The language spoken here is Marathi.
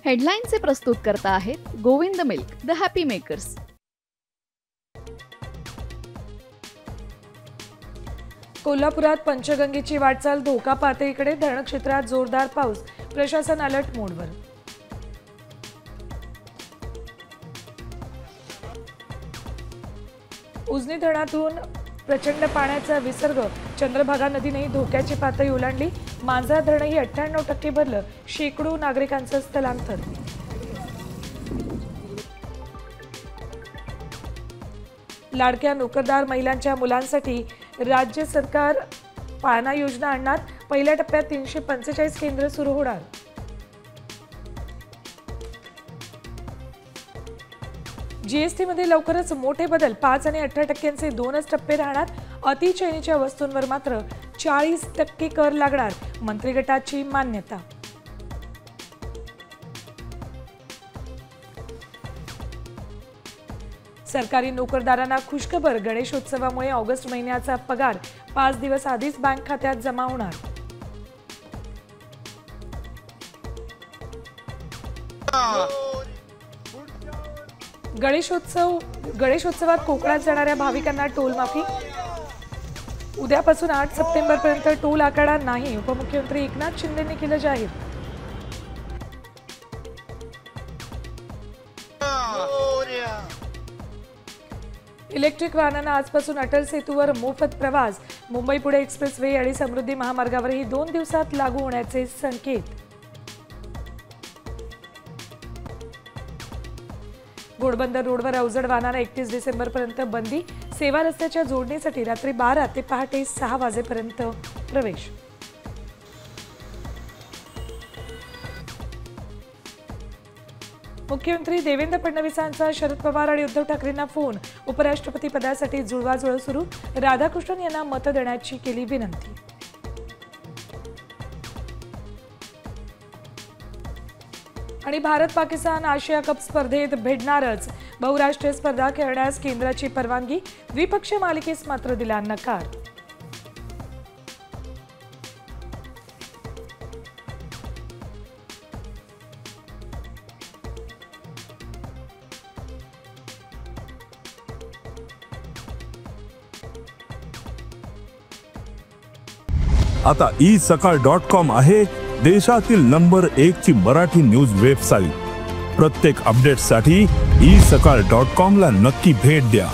हेडलाईनचे प्रस्तुत करता आहेत Govind milk, the happy makers. कोल्हापुरात पंचगंगेची वाटचाल धोका पातळीकडे, धरण क्षेत्रात जोरदार पाऊस, प्रशासन अलर्ट मोडवर। उजनी धरणातून प्रचंड पाण्याचा विसर्ग, चंद्रभागा नदीने धोक्याची पातळी ओलांडली, मांजरा धरणही 98% भरलं, शेकडो नागरिकांचं स्थलांतर। लाडक्या नोकरदार महिलांच्या मुलांसाठी राज्य सरकार पाळणा योजना आणणार, पहिल्या टप्प्यात 345 केंद्र सुरू होणार। जीएसटी मध्ये लवकरच मोठे बदल, 5 आणि 18% 2च टप्पे राहणार, अतिचैनीच्या वस्तूंवर मात्र 40% कर लागणार, मंत्रिगटाची मान्यता। सरकारी नोकरदारांना खुशखबर, गणेशोत्सवामुळे ऑगस्ट महिन्याचा पगार 5 दिवस आधीच बँक खात्यात जमा होणार। गणेशोत्सवात कोकणात जाणाऱ्या भाविकांना टोल माफी, उद्यापासून 8 सप्टेंबर पर्यंत टोल आकारणार नाही, उपमुख्यमंत्री एकनाथ शिंदेंनी केलं जाहीर। इलेक्ट्रिक वाहनांना आजपासून अटल सेतूवर मोफत प्रवास, मुंबई पुणे एक्सप्रेस वे आणि समृद्धी महामार्गावरही 2 दिवसात लागू होण्याचे संकेत। घोडबंदर रोडवर अवजड वाहनांना 31 डिसेंबर पर्यंत बंदी, सेवा रस्त्याच्या जोडणीसाठी रात्री 12 ते पहाटे 6 वाजेपर्यंत प्रवेश। मुख्यमंत्री देवेंद्र फडणवीसांचा शरद पवार आणि उद्धव ठाकरेंना फोन, उपराष्ट्रपती पदासाठी जुळवाजुळव सुरू, राधाकृष्णन यांना मत देण्याची केली विनंती। आणि भारत पाकिस्तान आशिया कप स्पर्धेत भिडणारच, बहुराष्ट्रीय स्पर्धा खेळण्यास केंद्राची परवानगी, द्विपक्षीय मालिकेस मात्र दिला नकार। आता isakal.com आहे देशातील नंबर 1 ची मराठी न्यूज वेबसाईट। प्रत्येक अपडेटसाठी isakal.com ला नक्की भेट द्या।